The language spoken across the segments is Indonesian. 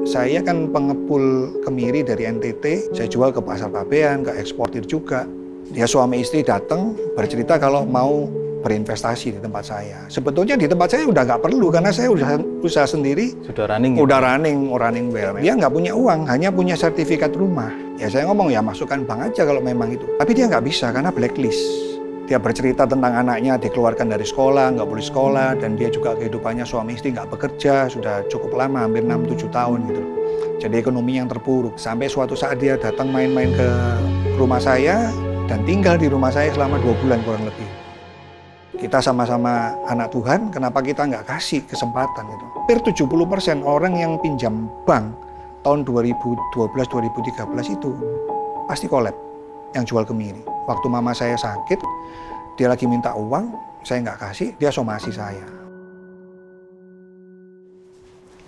Saya kan pengepul kemiri dari NTT, saya jual ke pasar fabean, ke eksportir juga. Dia suami istri datang bercerita kalau mau berinvestasi di tempat saya. Sebetulnya di tempat saya udah nggak perlu karena saya udah usaha sendiri. Sudah running. Udah running well. Dia nggak punya uang, hanya punya sertifikat rumah. Ya saya ngomong ya masukkan bank aja kalau memang itu. Tapi dia nggak bisa karena blacklist. Dia bercerita tentang anaknya dikeluarkan dari sekolah, nggak boleh sekolah, dan dia juga kehidupannya suami istri nggak bekerja, sudah cukup lama, hampir 6-7 tahun gitu. Jadi ekonomi yang terpuruk. Sampai suatu saat dia datang main-main ke rumah saya, dan tinggal di rumah saya selama 2 bulan kurang lebih. Kita sama-sama anak Tuhan, kenapa kita nggak kasih kesempatan gitu. Hampir 70% orang yang pinjam bank tahun 2012-2013 itu pasti kolab yang jual kemiri. Waktu mama saya sakit, dia lagi minta uang, saya nggak kasih, dia somasi saya.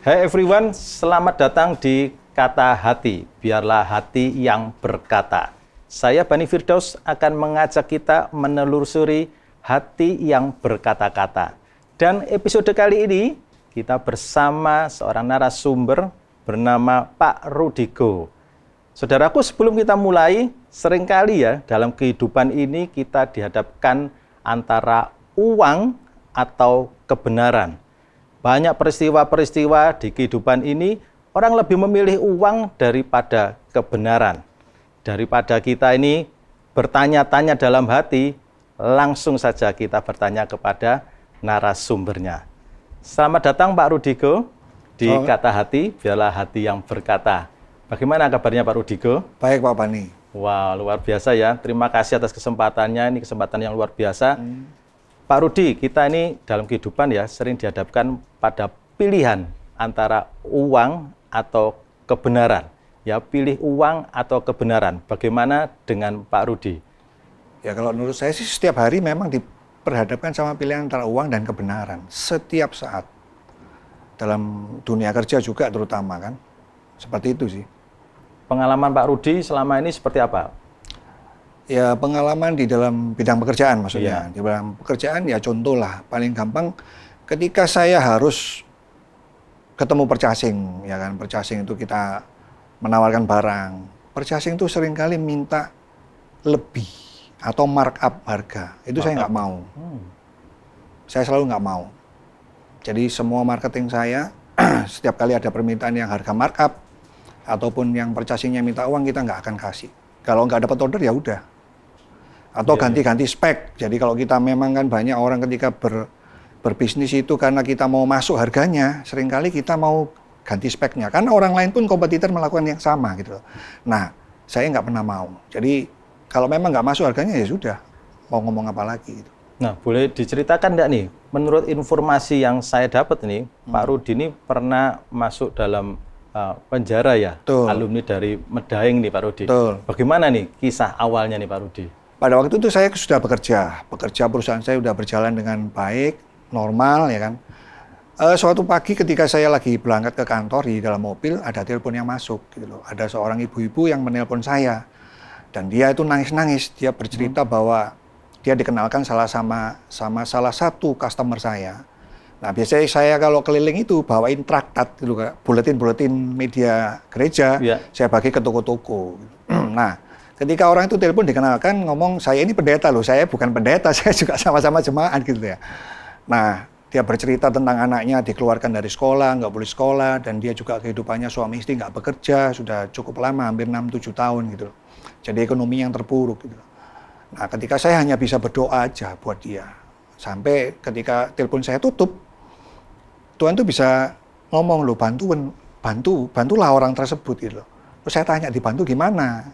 Hai everyone, selamat datang di Kata Hati, biarlah hati yang berkata. Saya Bani Firdaus akan mengajak kita menelusuri hati yang berkata-kata. Dan episode kali ini kita bersama seorang narasumber bernama Pak Rudigo. Saudaraku, sebelum kita mulai, seringkali ya dalam kehidupan ini kita dihadapkan antara uang atau kebenaran. Banyak peristiwa-peristiwa di kehidupan ini, orang lebih memilih uang daripada kebenaran. Daripada kita ini bertanya-tanya dalam hati, langsung saja kita bertanya kepada narasumbernya. Selamat datang Pak Rudigo di Kata Hati, biarlah hati yang berkata. Bagaimana kabarnya Pak Rudigo? Baik Pak Bani. Wah, luar biasa ya. Terima kasih atas kesempatannya, ini kesempatan yang luar biasa. Pak Rudi, kita ini dalam kehidupan ya sering dihadapkan pada pilihan antara uang atau kebenaran. Ya, pilih uang atau kebenaran. Bagaimana dengan Pak Rudi? Ya kalau menurut saya sih setiap hari memang diperhadapkan sama pilihan antara uang dan kebenaran. Setiap saat. Dalam dunia kerja juga terutama kan. Seperti itu sih. Pengalaman Pak Rudi selama ini seperti apa? Ya pengalaman di dalam bidang pekerjaan maksudnya. Iya. Di dalam pekerjaan ya contoh lah. Paling gampang ketika saya harus ketemu purchasing. Ya kan, purchasing itu kita menawarkan barang. Purchasing itu seringkali minta lebih atau markup harga. Itu saya nggak mau. Saya selalu nggak mau. Jadi semua marketing saya, setiap kali ada permintaan yang harga markup, ataupun yang purchasingnya minta uang, kita nggak akan kasih. Kalau nggak dapat order ya udah. Atau ganti-ganti spek. Jadi kalau kita memang kan banyak orang ketika berbisnis itu karena kita mau masuk harganya, seringkali kita mau ganti speknya. Karena orang lain pun kompetitor melakukan yang sama gitu. Nah, saya nggak pernah mau. Jadi kalau memang nggak masuk harganya ya sudah. Mau ngomong apa lagi gitu. Nah, boleh diceritakan nggak nih? Menurut informasi yang saya dapat nih, Pak Rudi ini pernah masuk dalam penjara ya, Betul. Alumni dari Medaeng nih Pak Rudi. Betul. Bagaimana nih kisah awalnya nih Pak Rudi? Pada waktu itu saya sudah bekerja perusahaan saya sudah berjalan dengan baik, normal ya kan. Suatu pagi ketika saya lagi berangkat ke kantor di dalam mobil ada telepon yang masuk gitu loh. Ada seorang ibu-ibu yang menelpon saya dan dia itu nangis-nangis. Dia bercerita bahwa dia dikenalkan salah salah satu customer saya. Nah, biasanya saya kalau keliling itu bawain traktat gitu, buletin-buletin media gereja, saya bagi ke toko-toko. Nah, ketika orang itu telepon dikenalkan ngomong, saya ini pendeta loh, saya bukan pendeta, saya juga sama-sama jemaat gitu ya. Nah, dia bercerita tentang anaknya dikeluarkan dari sekolah, nggak boleh sekolah, dan dia juga kehidupannya suami istri nggak bekerja, sudah cukup lama, hampir 6-7 tahun gitu. Jadi ekonomi yang terpuruk gitu. Nah, ketika saya hanya bisa berdoa aja buat dia. Sampai ketika telepon saya tutup, Tuhan tuh bisa ngomong loh, bantulah orang tersebut gitu loh. Terus saya tanya, dibantu gimana?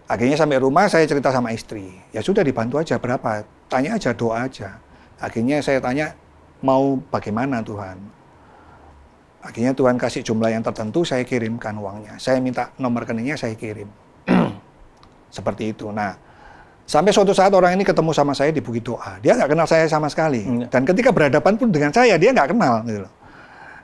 Akhirnya sampai rumah saya cerita sama istri. Ya sudah dibantu aja, berapa? Tanya aja, doa aja. Akhirnya saya tanya, mau bagaimana Tuhan? Akhirnya Tuhan kasih jumlah yang tertentu, saya kirimkan uangnya. Saya minta nomor rekeningnya, saya kirim. Seperti itu. Nah, sampai suatu saat orang ini ketemu sama saya di Bukit Doa. Dia nggak kenal saya sama sekali. Dan ketika berhadapan pun dengan saya, dia nggak kenal. Gitu loh.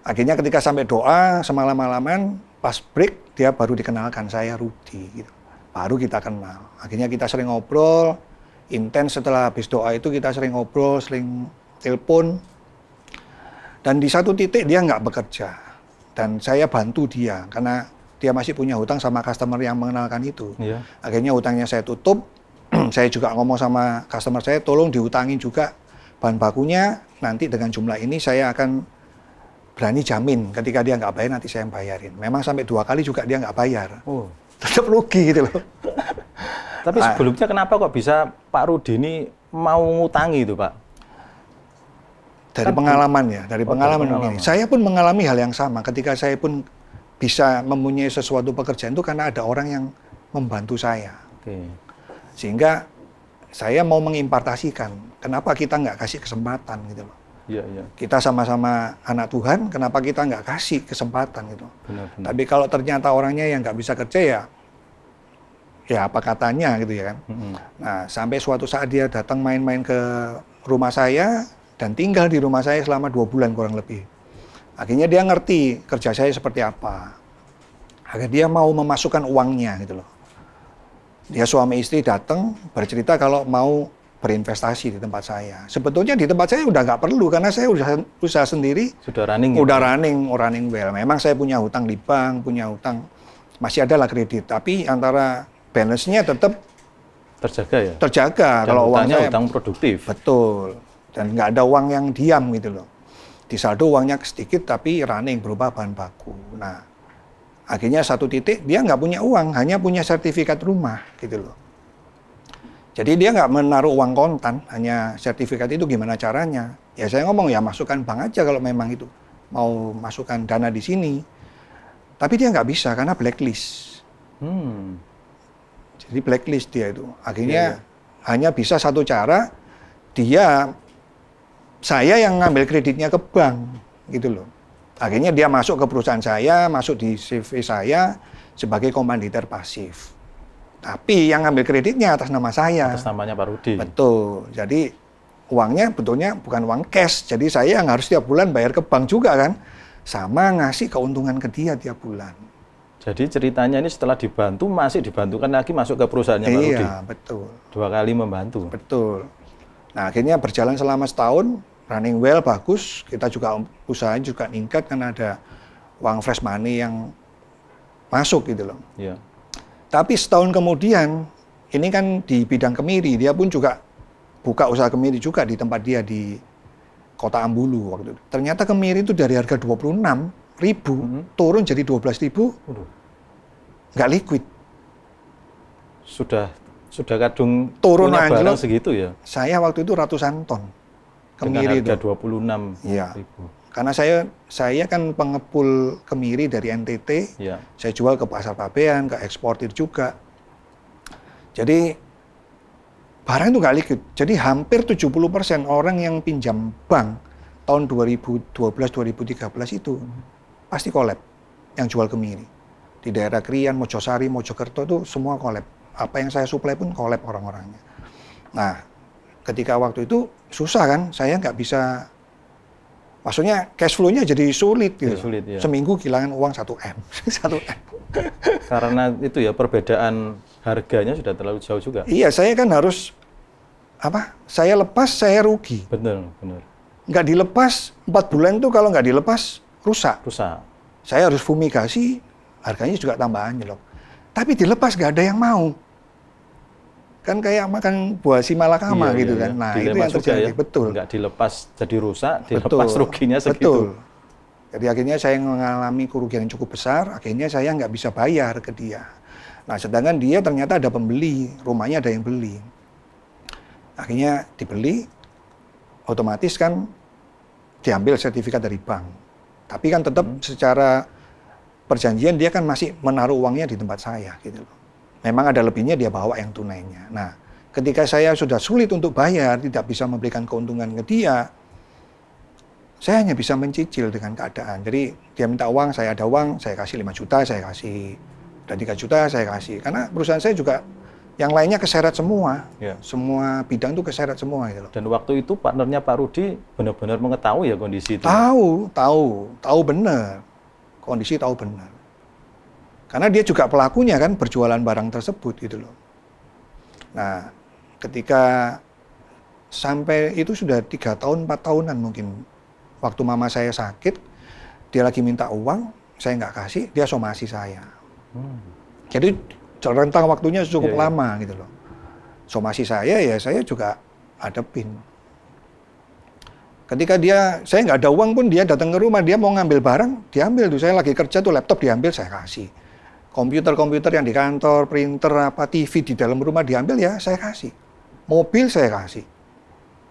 Akhirnya ketika sampai doa, semalam-malaman, pas break, dia baru dikenalkan, saya Rudi. Gitu. Baru kita kenal. Akhirnya kita sering ngobrol, intens setelah habis doa itu kita sering ngobrol, sering telepon. Dan di satu titik dia nggak bekerja. Dan saya bantu dia karena dia masih punya hutang sama customer yang mengenalkan itu. Iya. Akhirnya hutangnya saya tutup. Saya juga ngomong sama customer saya, tolong dihutangin juga bahan bakunya. Nanti dengan jumlah ini saya akan berani jamin ketika dia nggak bayar nanti saya yang bayarin. Memang sampai 2 kali juga dia nggak bayar. Oh. Tetap rugi gitu loh. Tapi sebelumnya kenapa kok bisa Pak Rudi ini mau ngutangi itu, Pak? Dari pengalaman ya, dari pengalaman pengalaman. ini. Saya pun mengalami hal yang sama. Ketika saya pun bisa mempunyai sesuatu pekerjaan itu karena ada orang yang membantu saya. Oke. Sehingga saya mau mengimpartasikan. Kenapa kita nggak kasih kesempatan gitu loh. Iya, iya. Kita sama-sama anak Tuhan, kenapa kita nggak kasih kesempatan gitu. Benar-benar. Tapi kalau ternyata orangnya yang nggak bisa kerja ya apa katanya gitu ya kan. Nah, sampai suatu saat dia datang main-main ke rumah saya dan tinggal di rumah saya selama 2 bulan kurang lebih. Akhirnya dia ngerti kerja saya seperti apa. Akhirnya dia mau memasukkan uangnya gitu loh. Dia suami istri datang bercerita kalau mau berinvestasi di tempat saya. Sebetulnya di tempat saya udah nggak perlu karena saya udah usaha sendiri. Sudah running. Udah running well. Memang saya punya hutang di bank, punya hutang masih ada lah kredit. Tapi antara balance-nya tetap terjaga ya. Terjaga. Dan kalau hutangnya uang saya hutang produktif. Betul. Dan nggak ada uang yang diam gitu loh. Di saldo uangnya sedikit tapi running berupa bahan baku. Nah, akhirnya satu titik dia nggak punya uang, hanya punya sertifikat rumah gitu loh. Jadi dia nggak menaruh uang kontan, hanya sertifikat itu gimana caranya? Ya saya ngomong ya masukkan bank aja kalau memang itu mau masukkan dana di sini. Tapi dia nggak bisa karena blacklist. Jadi blacklist dia itu. Akhirnya hanya bisa satu cara, saya yang ngambil kreditnya ke bank gitu loh. Akhirnya dia masuk ke perusahaan saya, masuk di CV saya sebagai komanditer pasif. Tapi yang ngambil kreditnya atas nama saya. Atas namanya Pak Rudi. Betul. Jadi uangnya betulnya bukan uang cash. Jadi saya yang harus tiap bulan bayar ke bank juga kan. Sama ngasih keuntungan ke dia tiap bulan. Jadi ceritanya ini setelah dibantu, masih dibantukan lagi masuk ke perusahaannya Pak Rudi. Iya, betul. 2 kali membantu. Betul. Nah akhirnya berjalan selama setahun, running well, bagus. Kita juga usahanya juga meningkat karena ada uang fresh money yang masuk gitu loh. Iya. Tapi setahun kemudian, ini kan di bidang kemiri, dia pun juga buka usaha kemiri juga di tempat dia di Kota Ambulu waktu itu. Ternyata kemiri itu dari harga 26.000 turun jadi 12.000, nggak liquid. Sudah kadung turun punya barang anjlok segitu ya? Saya waktu itu ratusan ton kemiri dengan harga itu. 26.000. Iya. Karena saya kan pengepul kemiri dari NTT, Ya. saya jual ke pasar pabean, ke eksportir juga. Jadi barang itu nggak liquid. Jadi hampir 70% orang yang pinjam bank tahun 2012-2013 itu pasti kolab yang jual kemiri. Di daerah Krian, Mojosari, Mojokerto itu semua kolab. Apa yang saya suplai pun kolab orang-orangnya. Nah, ketika waktu itu susah kan, saya nggak bisa. Maksudnya cash flow-nya jadi sulit gitu. Sulit, ya. Seminggu kehilangan uang 1M. 1M. Karena itu ya perbedaan harganya sudah terlalu jauh juga. Iya, saya kan harus saya lepas saya rugi. Benar. Nggak dilepas 4 bulan itu kalau nggak dilepas rusak. Saya harus fumigasi, harganya juga tambah anjlok. Tapi dilepas nggak ada yang mau. Kan kayak makan buah si malakama gitu kan. Nah, itu yang terjadi. Ya. Betul. Nggak dilepas jadi rusak, dilepas ruginya segitu. Betul. Jadi akhirnya saya mengalami kerugian yang cukup besar, akhirnya saya nggak bisa bayar ke dia. Nah, sedangkan dia ternyata ada pembeli, rumahnya ada yang beli. Akhirnya dibeli, otomatis kan diambil sertifikat dari bank. Tapi kan tetap secara perjanjian dia kan masih menaruh uangnya di tempat saya gitu loh. Memang ada lebihnya dia bawa yang tunainya. Nah, ketika saya sudah sulit untuk bayar, tidak bisa memberikan keuntungan ke dia, saya hanya bisa mencicil dengan keadaan. Jadi dia minta uang, saya ada uang, saya kasih 5 juta, saya kasih. Dan 3 juta, saya kasih. Karena perusahaan saya juga yang lainnya keseret semua. Ya. Semua bidang itu keseret semua gitu loh. Dan waktu itu partnernya Pak Rudi benar-benar mengetahui ya kondisi itu? Tahu benar. Kondisi tahu benar. Karena dia juga pelakunya kan berjualan barang tersebut gitu loh. Nah, ketika sampai itu sudah 3 tahun, 4 tahunan mungkin. Waktu mama saya sakit, dia lagi minta uang, saya nggak kasih, dia somasi saya. Jadi rentang waktunya cukup lama gitu loh. Somasi saya, ya saya juga hadepin. Ketika saya nggak ada uang pun, dia datang ke rumah, dia mau ngambil barang, diambil tuh. Saya lagi kerja tuh, laptop diambil, saya kasih. Komputer yang di kantor, printer, TV di dalam rumah diambil, ya saya kasih. Mobil saya kasih.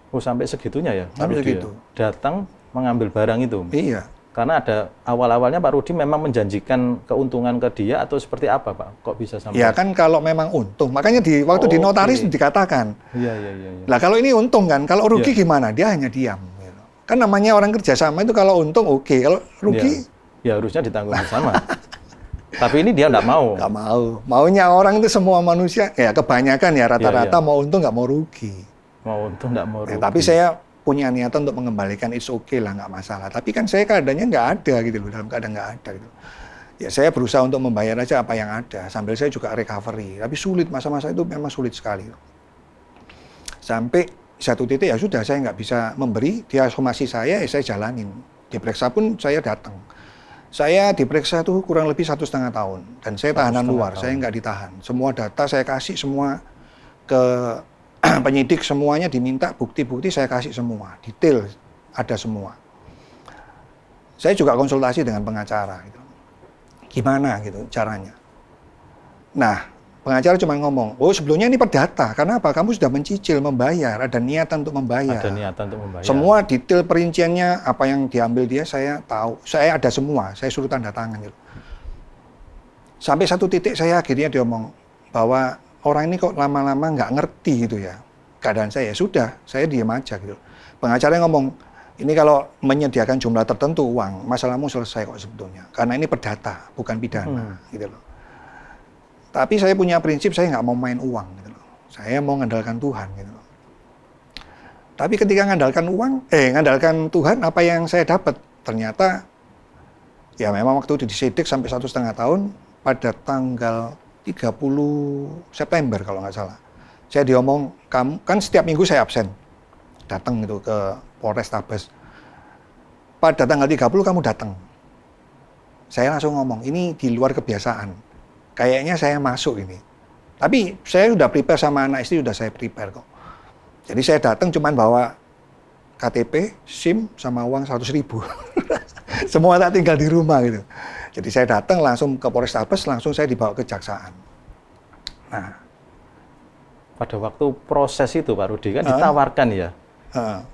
Oh, sampai segitunya ya? Sampai segitu. Datang mengambil barang itu? Iya. Karena ada awal-awalnya Pak Rudi memang menjanjikan keuntungan ke dia atau seperti apa, Pak? Kok bisa sampai? Ya kan kalau memang untung, makanya waktu di notaris dikatakan. Iya. Lah kalau ini untung kan, kalau rugi gimana? Dia hanya diam. Kan namanya orang kerjasama itu kalau untung oke, kalau rugi ya harusnya ditanggung bersama. Tapi ini dia nggak mau. Nggak mau. Maunya orang itu semua manusia, ya kebanyakan ya rata-rata mau untung nggak mau rugi. Mau untung nggak mau rugi. Tapi saya punya niatan untuk mengembalikan, it's okay lah, nggak masalah. Tapi kan saya keadaannya nggak ada gitu loh, dalam keadaan nggak ada gitu. Ya saya berusaha untuk membayar aja apa yang ada, sambil saya juga recovery. Tapi sulit, masa-masa itu memang sulit sekali. Sampai satu titik ya sudah, saya nggak bisa memberi, dia somasi saya, ya saya jalanin. Diperiksa pun saya datang. Saya diperiksa tuh kurang lebih 1,5 tahun. Dan saya tahanan luar, saya nggak ditahan. Semua data saya kasih semua ke penyidik, semuanya diminta, bukti-bukti saya kasih semua. Detail, ada semua. Saya juga konsultasi dengan pengacara. Gitu. Gimana gitu caranya. Nah, pengacara cuma ngomong, oh sebelumnya ini perdata, karena apa? Kamu sudah mencicil, membayar, ada niatan untuk membayar. Ada niatan untuk membayar. Semua detail perinciannya, apa yang diambil dia, saya tahu. Saya ada semua, saya suruh tanda tangan. Gitu. Sampai satu titik saya akhirnya diomong, bahwa orang ini kok lama-lama nggak ngerti gitu ya. Keadaan saya, sudah, saya diam aja gitu. Pengacara ngomong, ini kalau menyediakan jumlah tertentu uang, masalahmu selesai kok sebetulnya. Karena ini perdata, bukan pidana, gitu loh. Tapi saya punya prinsip, saya nggak mau main uang, gitu loh. Saya mau mengandalkan Tuhan, gitu loh. Tapi ketika ngandalkan Tuhan, apa yang saya dapat? Ternyata, ya memang waktu itu disidik sampai 1,5 tahun, pada tanggal 30 September kalau nggak salah. Saya diomong, kamu, kan setiap minggu saya absen. Datang gitu ke Polrestabes. Pada tanggal 30 kamu datang. Saya langsung ngomong, ini di luar kebiasaan. Kayaknya saya masuk ini. Tapi saya sudah prepare sama anak istri, sudah saya prepare kok. Jadi saya datang cuman bawa KTP, SIM, sama uang 100.000. Semua tak tinggal di rumah gitu. Jadi saya datang langsung ke Polrestabes, langsung saya dibawa ke kejaksaan. Nah, pada waktu proses itu Pak Rudi kan ditawarkan ya,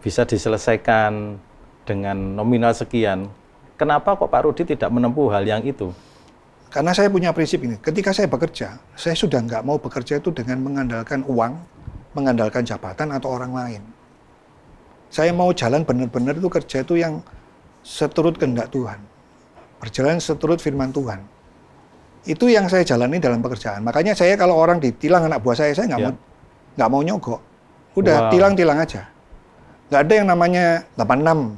bisa diselesaikan dengan nominal sekian. Kenapa kok Pak Rudi tidak menempuh hal yang itu? Karena saya punya prinsip ini, ketika saya bekerja, saya sudah nggak mau bekerja itu dengan mengandalkan uang, mengandalkan jabatan atau orang lain. Saya mau jalan benar-benar itu kerja itu yang seturut kehendak Tuhan. Berjalan seturut firman Tuhan. Itu yang saya jalani dalam pekerjaan. Makanya saya kalau orang ditilang anak buah saya nggak mau nyogok. Udah tilang-tilang aja. Nggak ada yang namanya 86.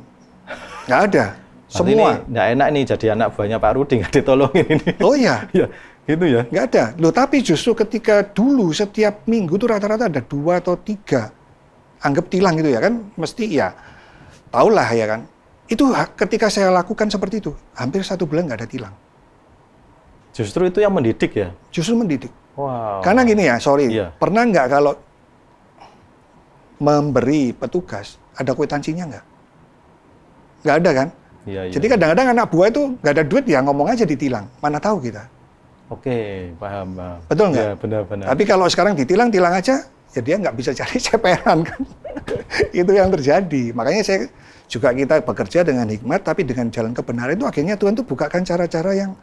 Nggak ada. Semua. Nggak enak nih jadi anak buahnya Pak Rudi, nggak ditolongin ini. Oh iya. Ya, gitu ya. Nggak ada. Loh, tapi justru ketika dulu setiap minggu tuh rata-rata ada 2 atau 3 anggap tilang gitu ya kan, mesti ya tahulah ya kan. Itu ketika saya lakukan seperti itu, hampir 1 bulan nggak ada tilang. Justru itu yang mendidik ya? Justru mendidik. Wow. Karena gini ya, pernah nggak kalau memberi petugas ada kwitansinya nggak? Nggak ada kan? Iya. Jadi kadang-kadang anak buah itu nggak ada duit, ya ngomong aja ditilang. Mana tahu kita. Oke, paham. Betul nggak? Ya, benar-benar. Tapi kalau sekarang ditilang aja, ya dia nggak bisa cari ceperan kan. Itu yang terjadi. Makanya kita bekerja dengan hikmat, tapi dengan jalan kebenaran itu akhirnya Tuhan tuh bukakan cara-cara yang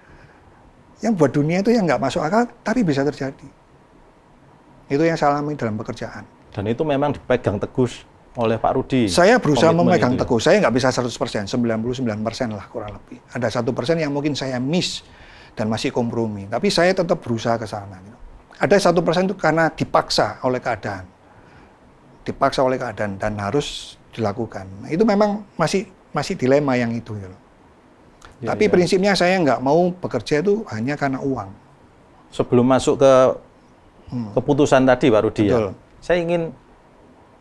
buat dunia itu yang nggak masuk akal, tapi bisa terjadi. Itu yang saya alami dalam pekerjaan. Dan itu memang dipegang teguh oleh Pak Rudi. Saya berusaha memegang teguh. Saya nggak bisa 100%, 99% lah kurang lebih. Ada 1% yang mungkin saya miss dan masih kompromi. Tapi saya tetap berusaha ke sana. Ada 1% itu karena dipaksa oleh keadaan. Dipaksa oleh keadaan dan harus dilakukan. Nah, itu memang masih dilema yang itu. Ya, tapi prinsipnya saya nggak mau bekerja itu hanya karena uang. Sebelum masuk ke keputusan tadi Pak Rudi, ya, saya ingin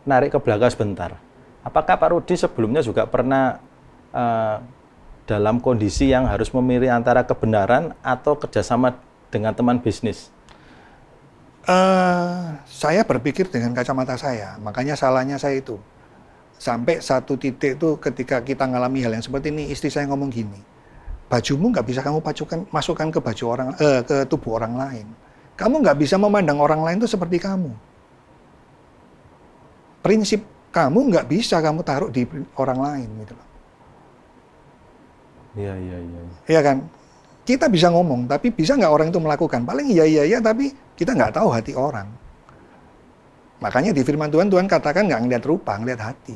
narik ke belakang sebentar. Apakah Pak Rudi sebelumnya juga pernah dalam kondisi yang harus memilih antara kebenaran atau kerjasama dengan teman bisnis? Saya berpikir dengan kacamata saya, makanya salahnya saya itu. Sampai satu titik itu ketika kita ngalami hal yang seperti ini, istri saya ngomong gini, bajumu nggak bisa kamu masukkan ke baju orang, ke tubuh orang lain. Kamu nggak bisa memandang orang lain itu seperti kamu. Prinsip kamu nggak bisa kamu taruh di orang lain gitu loh. Iya. Iya kan? Kita bisa ngomong, tapi bisa nggak orang itu melakukan? Paling iya, tapi kita nggak tahu hati orang. Makanya di firman Tuhan, Tuhan katakan nggak ngeliat rupa, ngeliat hati.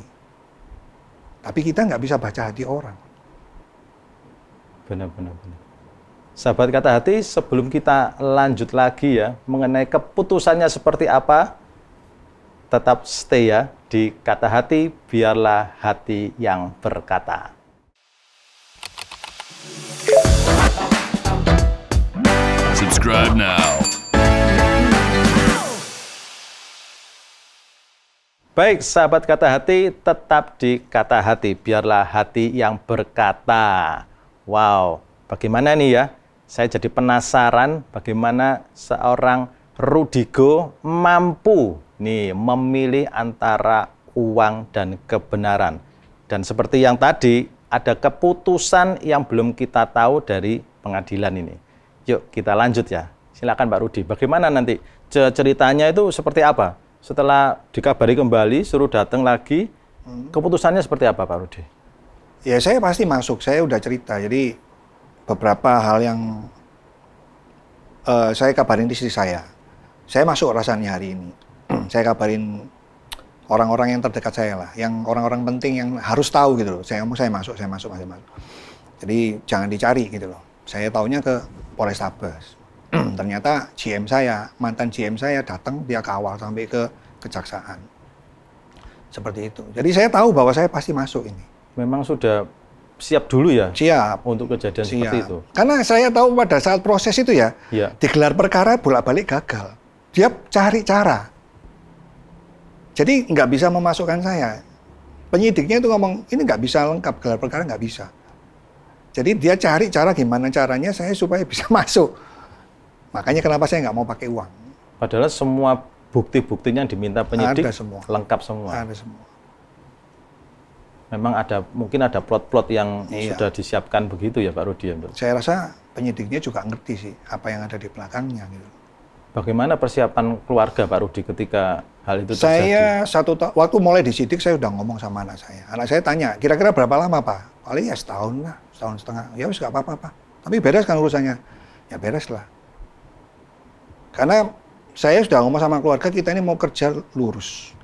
Tapi kita nggak bisa baca hati orang. Benar. Sahabat Kata Hati, sebelum kita lanjut lagi ya, mengenai keputusannya seperti apa, tetap stay ya di Kata Hati, biarlah hati yang berkata. Subscribe now. Baik, sahabat Kata Hati, tetap di Kata Hati, biarlah hati yang berkata. Wow, bagaimana nih ya? Saya jadi penasaran bagaimana seorang Rudigo mampu nih memilih antara uang dan kebenaran. Dan seperti yang tadi, ada keputusan yang belum kita tahu dari pengadilan ini. Yuk kita lanjut ya. Silakan Pak Rudi. Bagaimana nanti ceritanya itu seperti apa? Setelah dikabari kembali, suruh datang lagi, keputusannya seperti apa Pak Rudi? Ya saya pasti masuk. Saya udah cerita. Jadi beberapa hal yang saya kabarin istri saya. Saya masuk rasanya hari ini. Saya kabarin orang-orang yang terdekat saya lah, yang orang-orang penting yang harus tahu gitu loh. Saya ngomong saya masuk. Jadi jangan dicari gitu loh. Saya taunya ke Polrestabes. Ternyata GM saya, mantan GM saya datang, dia kawal sampai ke kejaksaan. Seperti itu. Jadi saya tahu bahwa saya pasti masuk ini. Memang sudah siap dulu ya? Siap. Untuk kejadian seperti itu? Karena saya tahu pada saat proses itu ya, digelar perkara bolak-balik gagal. Dia cari cara. Jadi nggak bisa memasukkan saya. Penyidiknya itu ngomong, ini nggak bisa lengkap, gelar perkara nggak bisa. Jadi dia cari cara gimana caranya saya supaya bisa masuk. Makanya kenapa saya nggak mau pakai uang. Padahal semua bukti-buktinya yang diminta penyidik ada semua. Lengkap semua. Ada semua. Memang mungkin ada plot-plot yang sudah disiapkan begitu ya Pak Rudi. Saya rasa penyidiknya juga ngerti sih apa yang ada di belakangnya gitu. Bagaimana persiapan keluarga Pak Rudi ketika hal itu terjadi? Saya waktu mulai disidik saya udah ngomong sama anak saya. Anak saya tanya, kira-kira berapa lama Pak? Paling ya setahun lah, setahun setengah. Ya wis nggak apa-apa Pak. Tapi beres kan urusannya? Ya beres lah. Karena saya sudah ngomong sama keluarga, kita ini mau kerja lurus.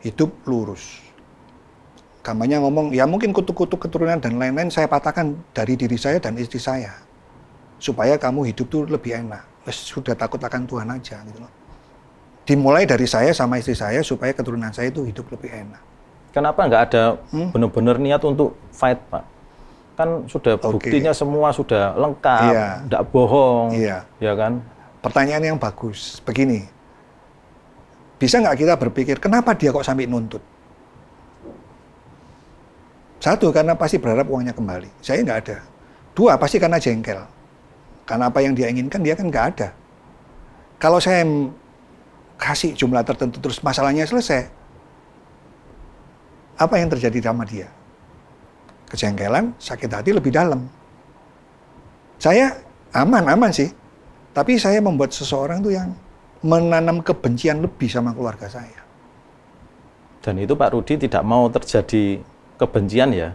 Hidup lurus. Kampanye ngomong, ya mungkin kutuk-kutuk keturunan dan lain-lain saya patahkan dari diri saya dan istri saya. Supaya kamu hidup tuh lebih enak. Sudah takut akan Tuhan aja gitu loh. Dimulai dari saya sama istri saya supaya keturunan saya itu hidup lebih enak. Kenapa nggak ada benar-benar niat untuk fight Pak? Kan sudah buktinya semua sudah lengkap, nggak bohong, ya kan? Pertanyaan yang bagus. Begini, bisa nggak kita berpikir, kenapa dia kok sampai nuntut? Satu, karena pasti berharap uangnya kembali. Saya nggak ada. Dua, pasti karena jengkel. Karena apa yang dia inginkan, dia kan nggak ada. Kalau saya kasih jumlah tertentu, terus masalahnya selesai, apa yang terjadi sama dia? Kejengkelan, sakit hati lebih dalam. Saya aman sih. Tapi saya membuat seseorang tuh yang menanam kebencian lebih sama keluarga saya. Dan itu Pak Rudi tidak mau terjadi kebencian ya?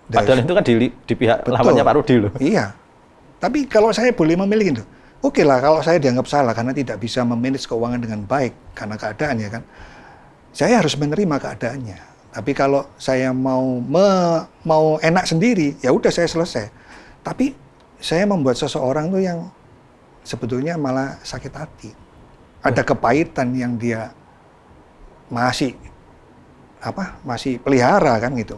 Padahal itu kan di pihak lawannya Pak Rudi loh. Iya. Tapi kalau saya boleh memilih itu, oke lah kalau saya dianggap salah karena tidak bisa memanage keuangan dengan baik karena keadaan ya kan. Saya harus menerima keadaannya. Tapi kalau saya mau enak sendiri, ya udah saya selesai. Tapi saya membuat seseorang tuh yang sebetulnya malah sakit hati. Ada kepahitan yang dia masih pelihara kan gitu.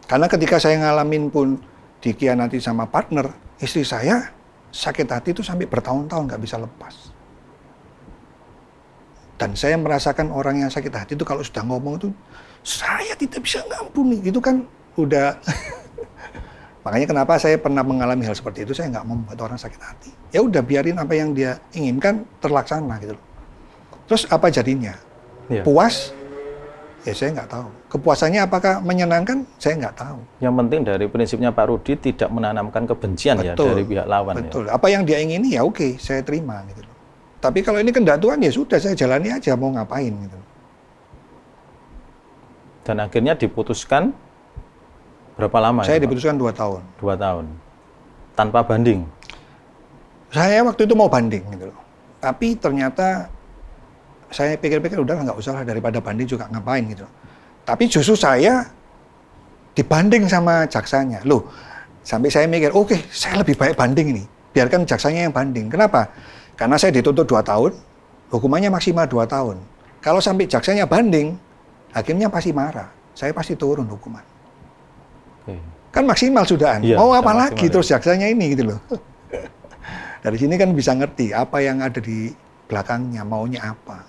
Karena ketika saya ngalamin pun dikhianati sama partner, istri saya sakit hati itu sampai bertahun-tahun nggak bisa lepas. Dan saya merasakan orang yang sakit hati itu kalau sudah ngomong itu, saya tidak bisa ngampuni. Itu kan udah Makanya kenapa saya pernah mengalami hal seperti itu, saya nggak mau membuat orang sakit hati. Ya udah biarin apa yang dia inginkan terlaksana gitu loh. Terus apa jadinya? Iya. Puas? Ya saya nggak tahu. Kepuasannya apakah menyenangkan? Saya nggak tahu. Yang penting dari prinsipnya Pak Rudi tidak menanamkan kebencian ya dari pihak lawan. Betul. Ya. Apa yang dia ingini ya oke, saya terima gitu loh. Tapi kalau ini kehendak Tuhan ya sudah, saya jalani aja mau ngapain gitu. Dan akhirnya diputuskan berapa lama? Saya itu, diputuskan 2 tahun. 2 tahun. Tanpa banding. Saya waktu itu mau banding gitu loh. Tapi ternyata saya pikir-pikir udah nggak usah lah, daripada banding juga ngapain gitu. Tapi justru saya dibanding sama jaksanya. Loh, sampai saya mikir, oke, saya lebih baik banding ini. Biarkan jaksanya yang banding. Kenapa? Karena saya dituntut 2 tahun, hukumannya maksimal 2 tahun. Kalau sampai jaksanya banding, hakimnya pasti marah. Saya pasti turun hukuman. Oke. Kan maksimal sudahan. Iya, mau apa maksimal, lagi terus jaksanya ini gitu loh. Dari sini kan bisa ngerti apa yang ada di belakangnya, maunya apa.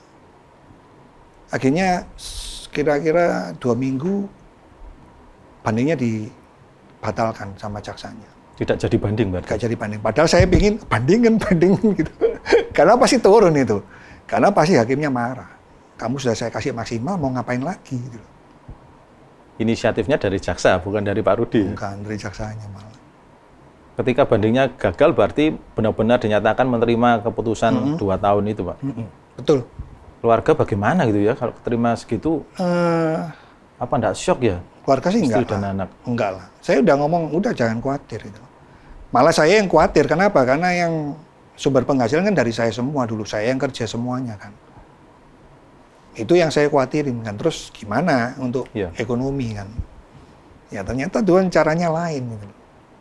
Akhirnya kira-kira 2 minggu bandingnya dibatalkan sama jaksanya. Tidak jadi banding berarti? Gak jadi banding. Padahal saya ingin bandingin gitu. Karena pasti turun itu. Karena pasti hakimnya marah. Kamu sudah saya kasih maksimal, mau ngapain lagi gitu. Inisiatifnya dari jaksa, bukan dari Pak Rudi? Bukan, dari jaksanya malah. Ketika bandingnya gagal berarti benar-benar dinyatakan menerima keputusan 2 tahun itu, Pak? Betul. Keluarga bagaimana gitu ya, kalau terima segitu, apa enggak shock ya? Keluarga sih Istri enggak dan lah. anak. Enggak lah. Saya udah ngomong, udah jangan khawatir itu. Malah saya yang khawatir, kenapa? Karena yang sumber penghasilan kan dari saya semua dulu, saya yang kerja semuanya kan. Itu yang saya khawatirin kan. Terus gimana untuk ekonomi kan? Ya ternyata Tuhan caranya lain gitu.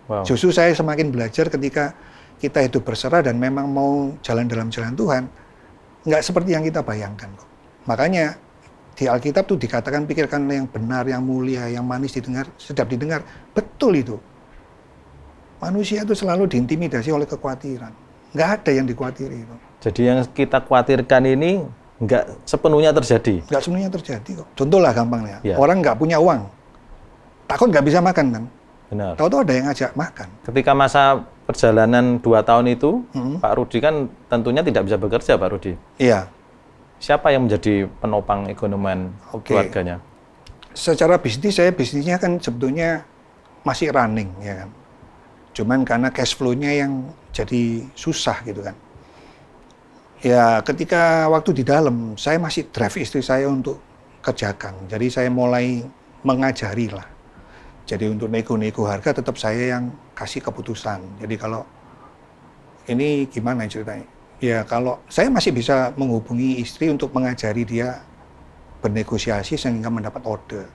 Wow. Justru saya semakin belajar ketika kita hidup berserah dan memang mau jalan dalam jalan Tuhan, nggak seperti yang kita bayangkan kok. Makanya di Alkitab tuh dikatakan pikirkan yang benar, yang mulia, yang manis didengar, sedap didengar. Betul itu. Manusia itu selalu diintimidasi oleh kekhawatiran. Nggak ada yang dikhawatiri itu. Jadi yang kita khawatirkan ini nggak sepenuhnya terjadi? Nggak sepenuhnya terjadi kok. Contoh lah gampangnya. Ya. Orang nggak punya uang. Takut nggak bisa makan kan? Benar. Tahu-tahu ada yang ngajak makan. Ketika masa perjalanan 2 tahun itu, Pak Rudi kan tentunya tidak bisa bekerja, Pak Rudi. Iya. Siapa yang menjadi penopang ekonomi keluarganya? Secara bisnis, saya bisnisnya kan sebetulnya masih running, ya kan. Cuman karena cash flow-nya yang jadi susah gitu kan. Ya ketika waktu di dalam, saya masih drive istri saya untuk kerjakan. Jadi saya mulai mengajari lah. Jadi untuk nego-nego harga tetap saya yang kasih keputusan. Jadi kalau ini gimana ceritanya? Ya kalau saya masih bisa menghubungi istri untuk mengajari dia bernegosiasi sehingga mendapat order.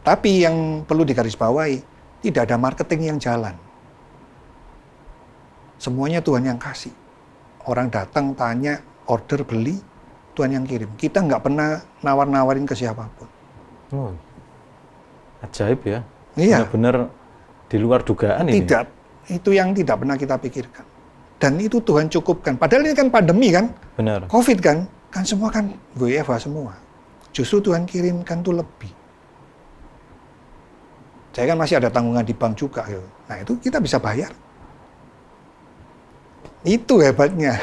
Tapi yang perlu digarisbawahi, tidak ada marketing yang jalan. Semuanya Tuhan yang kasih. Orang datang, tanya, order, beli, Tuhan yang kirim. Kita nggak pernah nawar-nawarin ke siapapun. Oh, ajaib ya. Iya. Benar-benar di luar dugaan ini. Tidak. Itu yang tidak pernah kita pikirkan. Dan itu Tuhan cukupkan. Padahal ini kan pandemi kan. Benar. COVID kan. Kan semua kan WFH semua. Justru Tuhan kirimkan tuh lebih. Saya kan masih ada tanggungan di bank juga. Gitu. Nah itu kita bisa bayar. Itu hebatnya.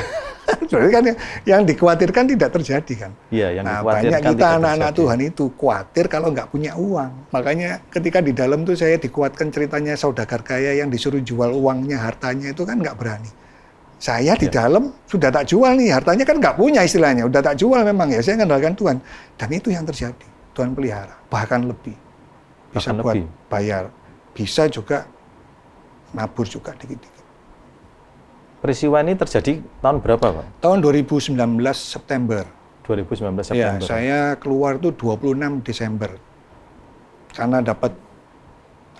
Jadi kan yang dikhawatirkan tidak terjadi kan. Iya, yang nah, dikhawatirkan banyak kita anak-anak terjadi. Tuhan itu khawatir kalau nggak punya uang. Makanya ketika di dalam tuh saya dikuatkan ceritanya saudagar kaya yang disuruh jual uangnya, hartanya itu kan nggak berani. Saya di dalam sudah tak jual nih, hartanya kan nggak punya istilahnya. Udah tak jual memang ya, saya mengandalkan Tuhan. Dan itu yang terjadi. Tuhan pelihara, bahkan lebih. Bisa Bahkan buat lebih. bayar. Bisa juga nabur juga dikit-dikit. Peristiwa ini terjadi tahun berapa, Pak? Tahun 2019 September. 2019 Ya, September. saya keluar tuh 26 Desember. Karena dapat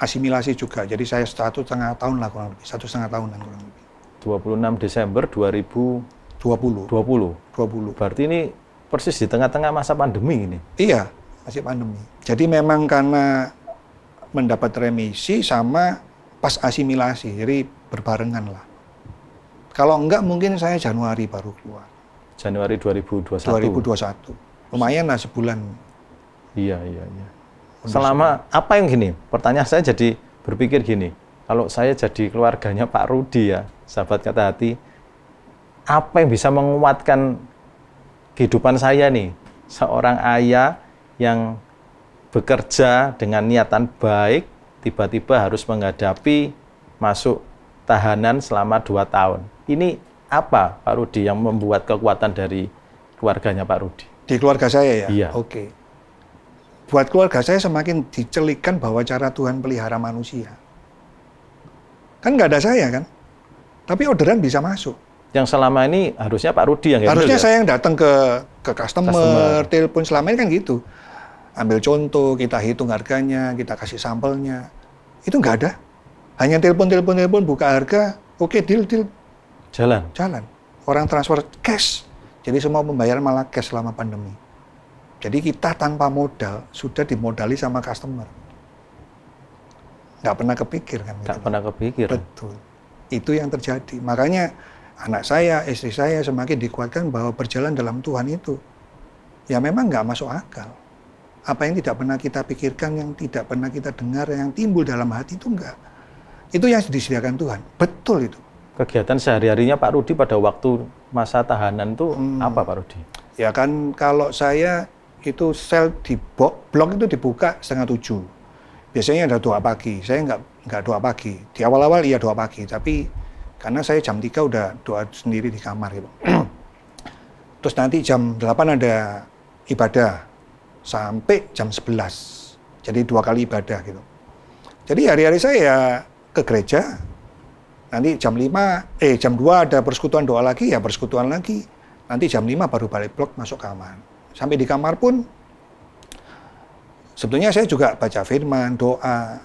asimilasi juga. Jadi saya 1,5 tahun lah kurang lebih. 1,5 tahunan kurang lebih. 26 Desember 2020. 20. Berarti ini persis di tengah-tengah masa pandemi ini. Iya, masih pandemi. Jadi memang karena mendapat remisi sama pas asimilasi. Jadi berbarengan lah. Kalau enggak mungkin saya Januari baru keluar. Januari 2021. 2021. Lumayan lah sebulan. Iya. Selama apa yang gini? Pertanyaan saya jadi berpikir gini. kalau saya jadi keluarganya Pak Rudi ya, sahabat kata hati, apa yang bisa menguatkan kehidupan saya nih? Seorang ayah yang bekerja dengan niatan baik, tiba-tiba harus menghadapi masuk tahanan selama 2 tahun. Ini apa Pak Rudi yang membuat kekuatan dari keluarganya Pak Rudi? Di keluarga saya ya? Iya. Oke. Buat keluarga saya semakin dicelikan bahwa cara Tuhan pelihara manusia. Kan nggak ada saya kan? Tapi orderan bisa masuk. Yang selama ini harusnya Pak Rudi yang Harusnya ya? saya yang datang ke customer, telepon, selama ini kan gitu. Ambil contoh, kita hitung harganya, kita kasih sampelnya. Itu nggak ada. Hanya telepon, buka harga, oke, deal. Jalan. Orang transfer cash. Jadi semua pembayaran malah cash selama pandemi. Jadi kita tanpa modal, sudah dimodali sama customer. Nggak pernah kepikir kan? Nggak pernah kepikir. Betul. Itu yang terjadi. Makanya anak saya, istri saya semakin dikuatkan bahwa berjalan dalam Tuhan itu, ya memang nggak masuk akal. Apa yang tidak pernah kita pikirkan, yang tidak pernah kita dengar, yang timbul dalam hati itu enggak. Itu yang disediakan Tuhan. Betul itu. Kegiatan sehari-harinya Pak Rudi pada waktu masa tahanan itu apa Pak Rudi? Ya kan kalau saya itu sel di blok itu dibuka 6:30. Biasanya ada doa pagi. Saya nggak doa pagi. Di awal-awal iya doa pagi, tapi karena saya jam 3 udah doa sendiri di kamar gitu. Terus nanti jam 8 ada ibadah sampai jam 11. Jadi 2 kali ibadah gitu. Jadi hari-hari saya ke gereja. Nanti jam 2 ada persekutuan doa lagi, ya persekutuan lagi. Nanti jam 5 baru balik blok masuk kamar. Sampai di kamar pun sebetulnya saya juga baca firman, doa.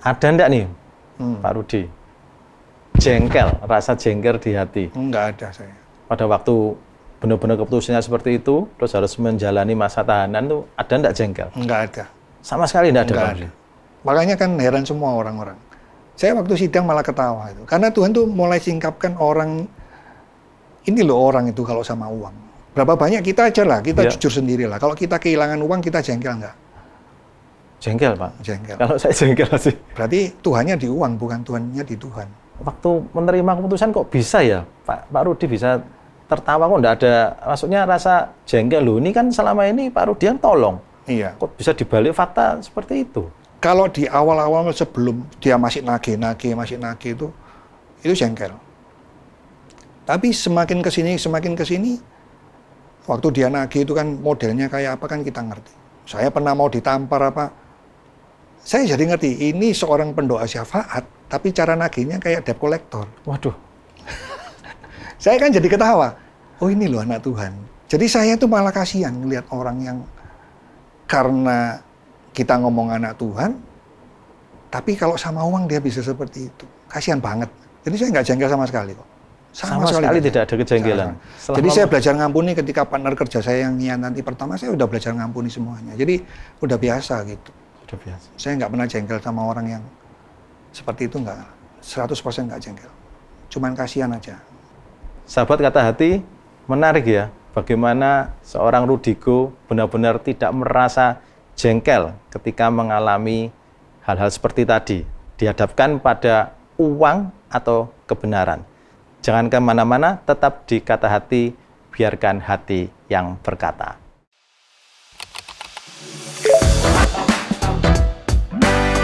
Ada enggak nih Pak Rudi? Jengkel, rasa jengkel di hati? Enggak ada saya. Pada waktu benar-benar keputusannya seperti itu, terus harus menjalani masa tahanan tuh, ada enggak jengkel? Enggak ada. Sama sekali enggak ada Pak Rudi? Makanya kan heran semua orang-orang. Saya waktu sidang malah ketawa itu. Karena Tuhan tuh mulai singkapkan orang, ini loh orang itu kalau sama uang. Berapa banyak kita aja lah, kita jujur sendiri lah. Kalau kita kehilangan uang, kita jengkel nggak? Jengkel Pak? Jengkel. Kalau saya jengkel sih. Berarti Tuhannya di uang, bukan Tuhannya di Tuhan. Waktu menerima keputusan kok bisa ya Pak Rudi bisa tertawa kok enggak ada, maksudnya rasa jengkel loh. Ini kan selama ini Pak Rudi yang tolong. Iya. Kok bisa dibalik fakta seperti itu? Kalau di awal-awal sebelum dia masih nagih itu jengkel. Tapi semakin kesini, waktu dia nagih itu kan modelnya kayak apa kan kita ngerti. Saya pernah mau ditampar apa, saya jadi ngerti, ini seorang pendoa syafaat, tapi cara nagihnya kayak debt collector. Waduh. Saya kan jadi ketawa, oh ini loh anak Tuhan. Jadi saya tuh malah kasihan ngelihat orang yang karena kita ngomong anak Tuhan, tapi kalau sama uang dia bisa seperti itu. Kasihan banget. Jadi saya nggak jengkel sama sekali kok. Sama sekali tidak ada kejengkelan. Jadi saya belajar ngampuni ketika partner kerja saya yang nanti pertama, saya udah belajar ngampuni semuanya. Jadi udah biasa gitu. Udah biasa. Saya nggak pernah jengkel sama orang yang seperti itu, nggak. 100% nggak jengkel. Cuman kasihan aja. Sahabat kata hati, menarik ya. Bagaimana seorang Rudigo benar-benar tidak merasa jengkel ketika mengalami hal-hal seperti tadi, dihadapkan pada uang atau kebenaran. Jangan kemana-mana, tetap di Kata Hati, biarkan hati yang berkata.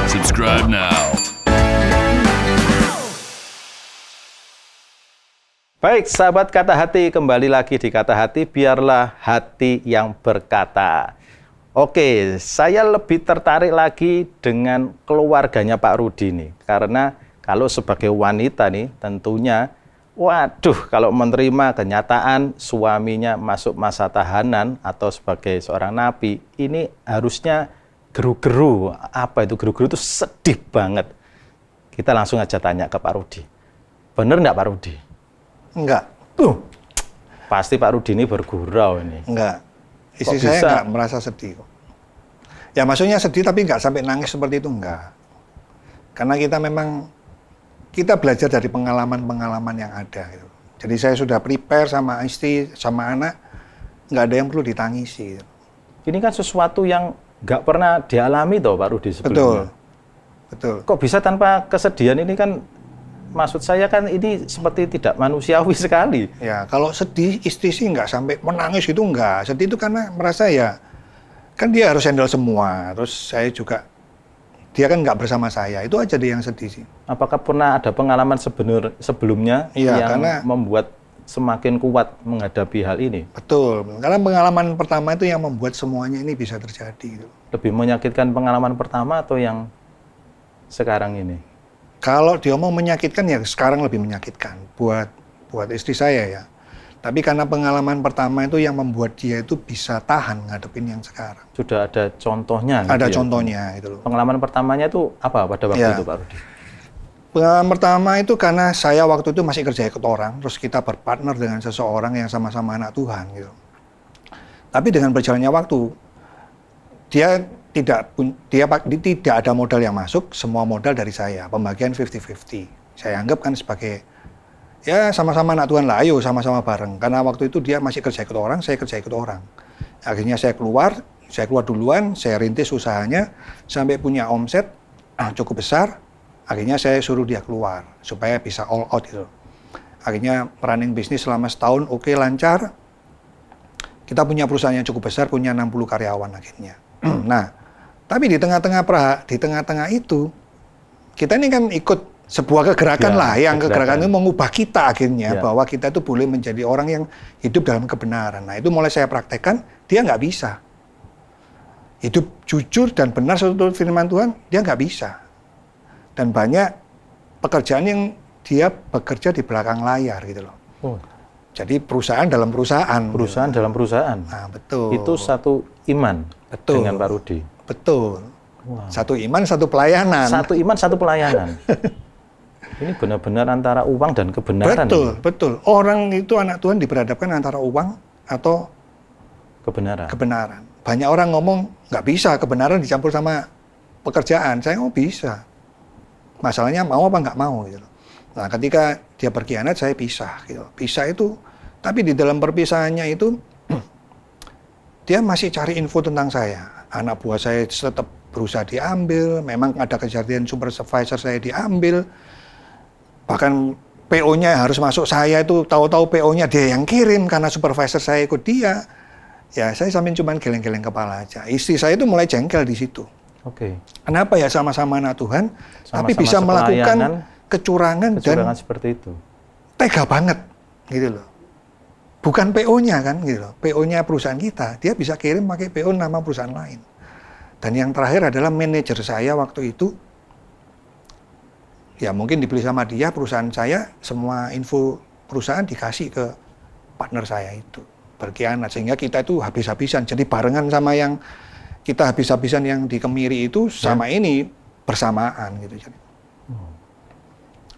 Subscribe now. Baik, sahabat Kata Hati, kembali lagi di Kata Hati, biarlah hati yang berkata. Oke, saya lebih tertarik lagi dengan keluarganya Pak Rudi nih. Karena kalau sebagai wanita nih, tentunya, waduh, kalau menerima kenyataan suaminya masuk masa tahanan atau sebagai seorang napi, ini harusnya geru-geru. Apa itu geru-geru? Itu sedih banget. Kita langsung aja tanya ke Pak Rudi. Bener nggak Pak Rudi? Enggak. Pasti Pak Rudi ini bergurau ini. Enggak. Istri saya enggak merasa sedih kok. Ya maksudnya sedih tapi enggak sampai nangis seperti itu, enggak. Karena kita memang, kita belajar dari pengalaman-pengalaman yang ada. Gitu. Jadi saya sudah prepare sama istri, sama anak, enggak ada yang perlu ditangisi. Gitu. Ini kan sesuatu yang enggak pernah dialami toh Pak Rudi sebelumnya. Betul. betul. Kok bisa tanpa kesedihan ini kan, maksud saya kan ini seperti tidak manusiawi sekali. Ya, kalau sedih istri sih nggak sampai menangis gitu nggak. Sedih itu karena merasa ya, kan dia harus handle semua. Terus saya juga, dia kan nggak bersama saya. Itu aja dia yang sedih sih. Apakah pernah ada pengalaman sebelumnya Iya, yang karena membuat semakin kuat menghadapi hal ini? betul. Karena pengalaman pertama itu yang membuat semuanya ini bisa terjadi. Gitu. Lebih menyakitkan pengalaman pertama atau yang sekarang ini? Kalau dia mau menyakitkan ya sekarang lebih menyakitkan buat istri saya ya. Tapi karena pengalaman pertama itu yang membuat dia itu bisa tahan ngadepin yang sekarang. Sudah ada contohnya? Ada gitu ya? contohnya itu loh. Pengalaman pertamanya itu apa pada waktu Ya. itu, Pak Rudi? Pengalaman pertama itu karena saya waktu itu masih kerja ikut orang, terus kita berpartner dengan seseorang yang sama-sama anak Tuhan gitu. Tapi dengan berjalannya waktu, dia tidak ada modal yang masuk, semua modal dari saya, pembagian 50-50. Saya anggap kan sebagai ya sama-sama anak Tuhan lah, ayo sama-sama bareng. Karena waktu itu dia masih kerja ikut orang, saya kerja ikut orang. Akhirnya saya keluar duluan, saya rintis usahanya sampai punya omset cukup besar. Akhirnya saya suruh dia keluar supaya bisa all out gitu. Akhirnya running bisnis selama setahun oke, lancar. Kita punya perusahaan yang cukup besar, punya 60 karyawan akhirnya. Nah, tapi di tengah-tengah itu kita ini kan ikut sebuah kegerakan lah, yang kegerakan itu mengubah kita akhirnya bahwa kita itu boleh menjadi orang yang hidup dalam kebenaran. Nah, itu mulai saya praktekkan, dia nggak bisa hidup jujur dan benar sesuai firman Tuhan, dia nggak bisa. Dan banyak pekerjaan yang dia bekerja di belakang layar gitu loh. Oh. Jadi perusahaan dalam perusahaan. Perusahaan gitu. Dalam perusahaan. Nah, betul. Itu satu iman. Betul. Dengan Pak Rudi. Betul. Wow. Satu iman, satu pelayanan. Satu iman, satu pelayanan. Ini benar-benar antara uang dan kebenaran. Betul, ini. betul. Orang itu anak Tuhan diperhadapkan antara uang atau kebenaran. Kebenaran. Banyak orang ngomong nggak bisa kebenaran dicampur sama pekerjaan. Saya bisa. Masalahnya mau apa nggak mau gitu. Nah, ketika dia berkhianat saya pisah gitu. Pisah itu, tapi di dalam perpisahannya itu dia masih cari info tentang saya. Anak buah saya tetap berusaha diambil, memang ada kejadian supervisor saya diambil. Bahkan PO-nya harus masuk saya itu, tahu-tahu PO-nya dia yang kirim karena supervisor saya ikut dia. Ya, saya sambil cuman geleng-geleng kepala aja. Istri saya itu mulai jengkel di situ. Oke. Kenapa ya sama-sama anak Tuhan, Sama-sama tapi bisa melakukan kecurangan dan seperti itu. Tega banget, gitu loh. Bukan PO-nya kan, gitu loh. PO-nya perusahaan kita, dia bisa kirim pakai PO nama perusahaan lain. Dan yang terakhir adalah manajer saya waktu itu, ya mungkin dibeli sama dia, perusahaan saya, semua info perusahaan dikasih ke partner saya itu. Berkhianat, sehingga kita itu habis-habisan. Jadi barengan sama yang kita habis-habisan yang di Kemiri itu sama ini bersamaan gitu. Jadi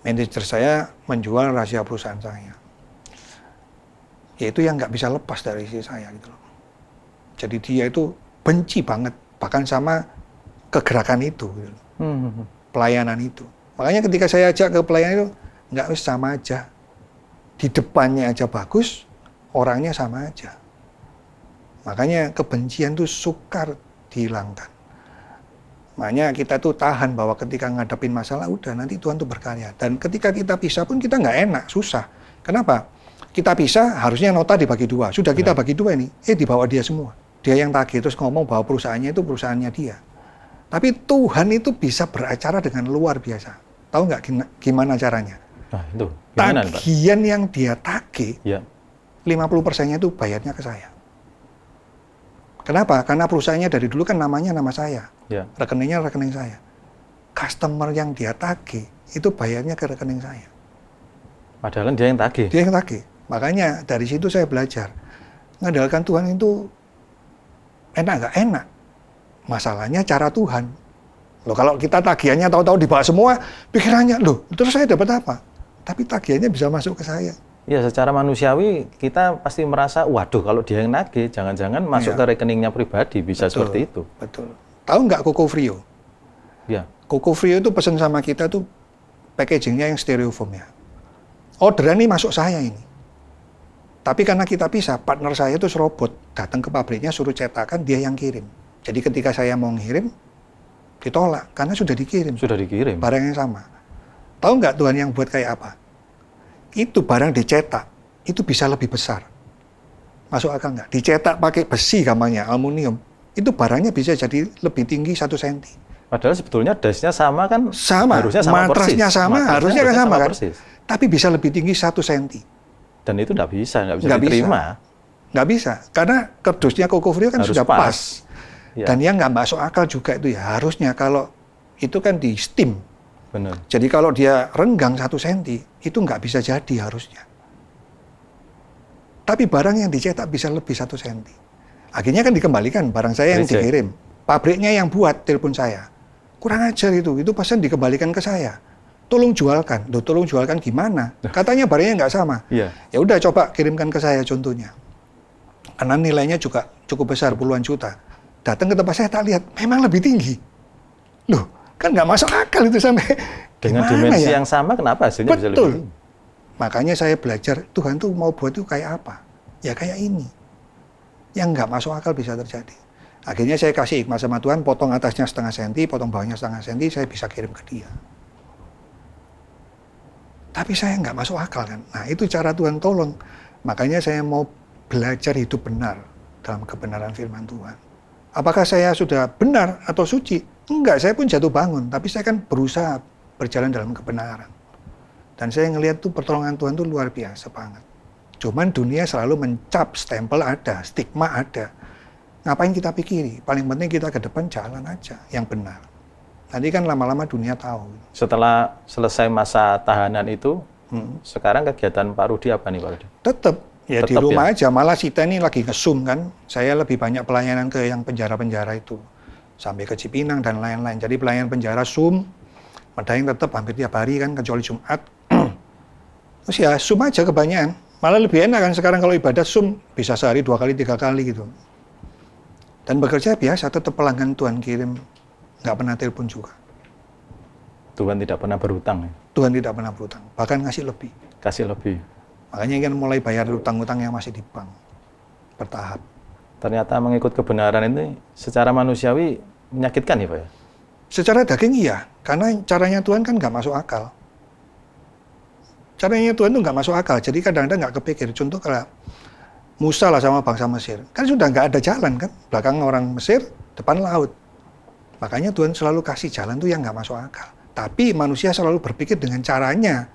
manajer saya menjual rahasia perusahaan saya. Yaitu yang nggak bisa lepas dari istri saya gitu loh. Jadi dia itu benci banget bahkan sama kegerakan itu gitu loh. Pelayanan itu. Makanya ketika saya ajak ke pelayanan itu nggak wis sama aja. Di depannya aja bagus, orangnya sama aja. Makanya kebencian itu sukar dihilangkan. Makanya kita tuh tahan bahwa ketika ngadepin masalah, udah nanti Tuhan tuh berkarya. Dan ketika kita pisah pun kita nggak enak, susah. Kenapa? Kita pisah, harusnya nota dibagi dua. Sudah kita bagi dua ini, dibawa dia semua. Dia yang tagih, terus ngomong bahwa perusahaannya itu perusahaannya dia. Tapi Tuhan itu bisa beracara dengan luar biasa. Tahu nggak gimana caranya? Nah, itu gimana, Pak? Tagihan yang dia tagih, ya. 50%-nya itu bayarnya ke saya. Kenapa? Karena perusahaannya dari dulu kan namanya nama saya. Ya. Rekeningnya rekening saya. Customer yang dia tagih, itu bayarnya ke rekening saya. Padahal dia yang tagih. Dia yang tagih. Makanya dari situ saya belajar. Mengandalkan Tuhan itu enak nggak? Enak. Masalahnya cara Tuhan. Loh, kalau kita tagihannya tahu-tahu dibawa semua, pikirannya, loh, terus saya dapat apa? Tapi tagihannya bisa masuk ke saya. Ya, secara manusiawi kita pasti merasa, waduh, kalau dia yang nagih, jangan-jangan masuk ke rekeningnya pribadi, bisa seperti itu. Betul. Tahu nggak Koko Frio? Ya. Koko Frio itu pesan sama kita tuh packagingnya yang styrofoam ya. Orderan ini masuk saya ini. Tapi karena kita pisah, partner saya itu serobot. Datang ke pabriknya, suruh cetakan, dia yang kirim. Jadi ketika saya mau ngirim, Ditolak, karena sudah dikirim. Sudah dikirim. Barang yang sama. Tahu nggak Tuhan yang buat kayak apa? Itu barang dicetak, itu bisa lebih besar. Masuk akal nggak? Dicetak pakai besi gampangnya, aluminium. Itu barangnya bisa jadi lebih tinggi 1 cm. Padahal sebetulnya dasnya sama kan? Sama, Harusnya sama matrasnya persis. sama, harusnya kan sama kan? Persis. Tapi bisa lebih tinggi 1 cm. Dan itu nggak bisa Nggak diterima. Nggak bisa, karena kerdusnya Kokofrio kan Harus sudah pas. pas. Ya. Dan yang nggak masuk akal juga itu ya, harusnya kalau itu kan di steam. Benar. Jadi kalau dia renggang 1 cm, itu nggak bisa jadi harusnya. Tapi barang yang dicetak bisa lebih 1 cm. Akhirnya kan dikembalikan, barang saya yang Reject. dikirim. Pabriknya yang buat, telepon saya. Kurang ajar itu pesan dikembalikan ke saya. Tolong jualkan. Loh, tolong jualkan gimana? Katanya barangnya nggak sama. Iya. Ya udah coba kirimkan ke saya contohnya. Karena nilainya juga cukup besar, puluhan juta. Datang ke tempat saya tak lihat, memang lebih tinggi. Loh, kan nggak masuk akal itu sampai Dengan gimana dimensi ya? yang sama, kenapa hasilnya bisa lebih Betul. tinggi? Makanya saya belajar, Tuhan tuh mau buat itu kayak apa? Ya kayak ini. Yang nggak masuk akal bisa terjadi. Akhirnya saya kasih hikmah sama Tuhan, potong atasnya 0,5 senti, potong bawahnya 0,5 senti, saya bisa kirim ke dia. Tapi saya nggak masuk akal kan. Nah itu cara Tuhan tolong. Makanya saya mau belajar hidup benar dalam kebenaran firman Tuhan. Apakah saya sudah benar atau suci? Enggak, saya pun jatuh bangun. Tapi saya kan berusaha berjalan dalam kebenaran. Dan saya ngelihat tuh pertolongan Tuhan tuh luar biasa banget. Cuman dunia selalu mencap, stempel ada, stigma ada. Ngapain kita pikiri? Paling penting kita ke depan jalan aja yang benar. Nanti kan lama-lama dunia tahu. Setelah selesai masa tahanan itu, sekarang kegiatan Pak Rudi apa nih Pak Rudi? Tetap ya di Tetap rumah ya? aja. Malah kita ini lagi nge-zoom kan. Saya lebih banyak pelayanan ke yang penjara-penjara itu. Sampai ke Cipinang dan lain-lain. Jadi pelayanan penjara Zoom. Medaeng tetap hampir tiap hari kan, kecuali Jumat. Terus ya Zoom aja kebanyakan. Malah lebih enak kan sekarang kalau ibadah Zoom. Bisa sehari 2 kali, 3 kali gitu. Dan bekerja biasa, tetap pelanggan Tuhan kirim. Nggak pernah telepon juga. Tuhan tidak pernah berhutang ya? Tuhan tidak pernah berutang. Bahkan ngasih lebih. Kasih lebih. Makanya kan mulai bayar utang-utang yang masih di bank. Bertahap. Ternyata mengikut kebenaran ini secara manusiawi menyakitkan ya Pak ya? Secara daging iya, karena caranya Tuhan kan nggak masuk akal. Caranya Tuhan tuh nggak masuk akal, jadi kadang-kadang nggak kepikir. Contoh kalau Musa lah sama bangsa Mesir, kan sudah nggak ada jalan kan, belakang orang Mesir, depan laut. Makanya Tuhan selalu kasih jalan tuh yang nggak masuk akal. Tapi manusia selalu berpikir dengan caranya,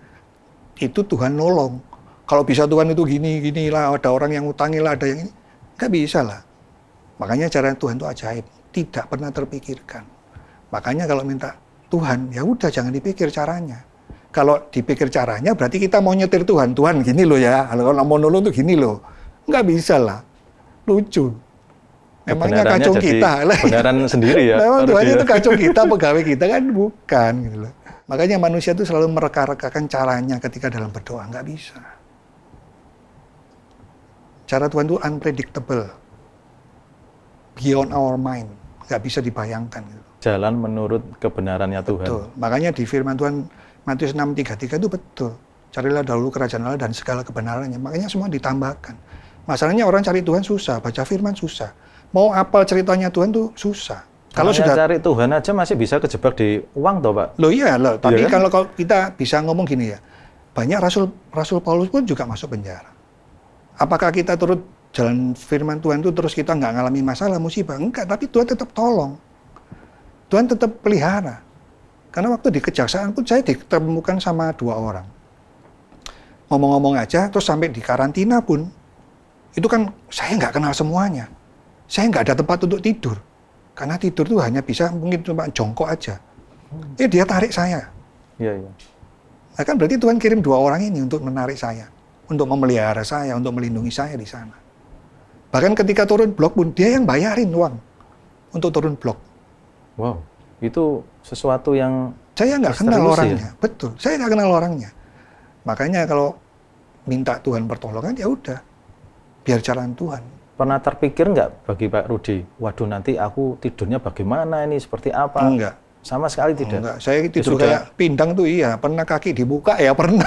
itu Tuhan nolong. Kalau bisa Tuhan itu gini lah, ada orang yang utangi lah, ada yang ini. Nggak bisa lah. Makanya cara Tuhan itu ajaib, tidak pernah terpikirkan. Makanya kalau minta Tuhan, ya udah jangan dipikir caranya. Kalau dipikir caranya berarti kita mau nyetir Tuhan. Tuhan gini loh ya, kalau mau nolong tuh gini loh. Nggak bisa lah. Lucu. Memangnya kacung kita. Kebenaran sendiri ya. Memang Tuhan itu kacung kita, pegawai kita kan bukan. Gitu loh. Makanya manusia itu selalu mereka-rekakan caranya ketika dalam berdoa. Nggak bisa. Cara Tuhan itu unpredictable. Beyond our mind. Nggak bisa dibayangkan. Gitu. Jalan menurut kebenarannya Tuhan. Betul. Makanya di firman Tuhan Matius 6:33 itu betul. Carilah dahulu kerajaan Allah dan segala kebenarannya. Makanya semua ditambahkan. Masalahnya orang cari Tuhan susah, baca firman susah. Mau apal ceritanya Tuhan tuh susah. Kalau sudah cari Tuhan aja masih bisa kejebak di uang toh Pak? Loh iya loh, tapi Iya kan? kalau kita bisa ngomong gini ya. Banyak Rasul Paulus pun juga masuk penjara. Apakah kita turut jalan firman Tuhan itu terus kita nggak ngalami masalah, musibah? Enggak, tapi Tuhan tetap tolong. Tuhan tetap pelihara. Karena waktu di kejaksaan pun saya ditemukan sama 2 orang. Ngomong-ngomong aja, terus sampai di karantina pun, itu kan saya nggak kenal semuanya. Saya nggak ada tempat untuk tidur. Karena tidur tuh hanya bisa mungkin cuma jongkok aja. Dia tarik saya. Iya, iya. Nah kan berarti Tuhan kirim 2 orang ini untuk menarik saya. Untuk memelihara saya, untuk melindungi saya di sana. Bahkan ketika turun blok pun, dia yang bayarin uang untuk turun blok. Wow, itu sesuatu yang Saya nggak kenal misterius orangnya, ya? betul. Saya nggak kenal orangnya. Makanya kalau minta Tuhan pertolongan, ya udah, biar jalan Tuhan. Pernah terpikir nggak bagi Pak Rudi, waduh nanti aku tidurnya bagaimana ini, seperti apa? Enggak. Sama sekali tidak? Enggak, saya tidur sudah. kayak pindang tuh iya. Pernah kaki dibuka ya pernah.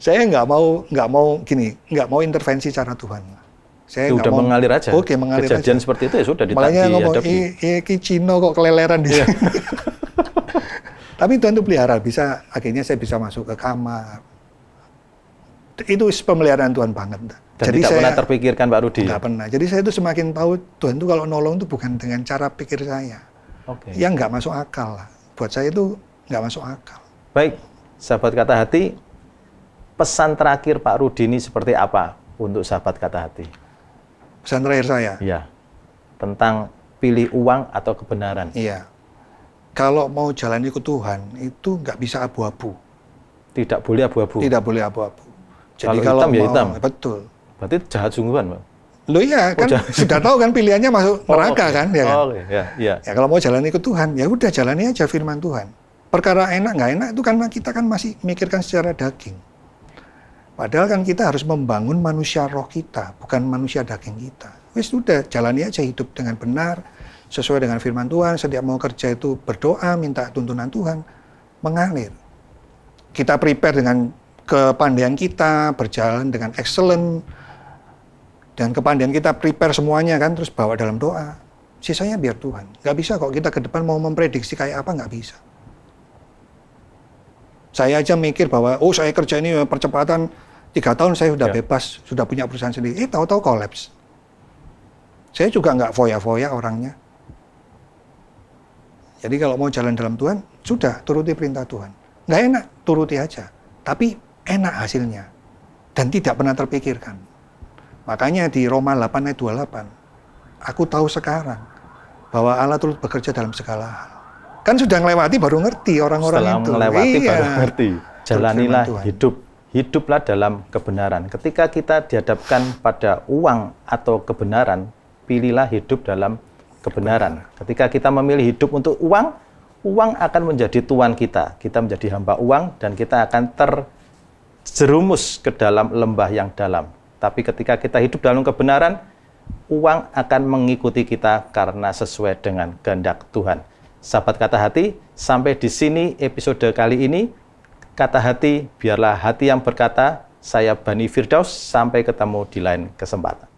Saya nggak mau intervensi cara Tuhan. Saya sudah mengalir aja. Oke, mengalir Kejadian aja. seperti itu ya sudah Makanya ngomong, dihadapi. Ki Cino kok keleleran di sini. Tapi Tuhan itu pelihara, akhirnya saya bisa masuk ke kamar. Itu pemeliharaan Tuhan banget. Dan jadi tidak pernah terpikirkan Pak Rudi? Nggak pernah. Jadi saya itu semakin tahu Tuhan itu kalau nolong itu bukan dengan cara pikir saya. Yang nggak masuk akal lah. Buat saya itu nggak masuk akal. Baik, sahabat Kata Hati, pesan terakhir Pak Rudi ini seperti apa untuk sahabat Kata Hati? Pesan terakhir saya? Iya, tentang pilih uang atau kebenaran. Iya. Kalau mau jalan ikut Tuhan, itu nggak bisa abu-abu. Tidak boleh abu-abu? Tidak boleh abu-abu. Jadi kalau hitam ya hitam? Betul. Berarti jahat sungguhan, Pak? Loh iya, kan sudah tahu kan pilihannya masuk neraka kan? Ya kan? Ya. Ya kalau mau jalan ikut Tuhan, ya udah jalani aja firman Tuhan. Perkara enak nggak enak itu karena kita kan masih mikirkan secara daging. Padahal kan kita harus membangun manusia roh kita, bukan manusia daging kita. Wis sudah, jalani aja hidup dengan benar, sesuai dengan firman Tuhan. Setiap mau kerja itu berdoa, minta tuntunan Tuhan, mengalir. Kita prepare dengan kepandaian kita, berjalan dengan excellent, dan kepandaian kita prepare semuanya kan, terus bawa dalam doa. Sisanya biar Tuhan. Nggak bisa kok kita ke depan mau memprediksi kayak apa, nggak bisa. Saya aja mikir bahwa, oh saya kerja ini percepatan, 3 tahun saya sudah bebas, sudah punya perusahaan sendiri. Tahu-tahu kolaps. Saya juga nggak foya-foya orangnya. Jadi kalau mau jalan dalam Tuhan, sudah turuti perintah Tuhan. Nggak enak, turuti aja. Tapi enak hasilnya. Dan tidak pernah terpikirkan. Makanya di Roma 8 ayat 28, aku tahu sekarang bahwa Allah turut bekerja dalam segala hal. Kan sudah melewati baru ngerti orang-orang itu. Setelah melewati baru ngerti. Jalanilah hidup. Hiduplah dalam kebenaran. Ketika kita dihadapkan pada uang atau kebenaran, pilihlah hidup dalam kebenaran. Ketika kita memilih hidup untuk uang, uang akan menjadi tuan kita. Kita menjadi hamba uang dan kita akan terjerumus ke dalam lembah yang dalam. Tapi ketika kita hidup dalam kebenaran, uang akan mengikuti kita karena sesuai dengan kehendak Tuhan. Sahabat Kata Hati, sampai di sini episode kali ini. Kata Hati, biarlah hati yang berkata. Saya Bani Firdaus, sampai ketemu di lain kesempatan.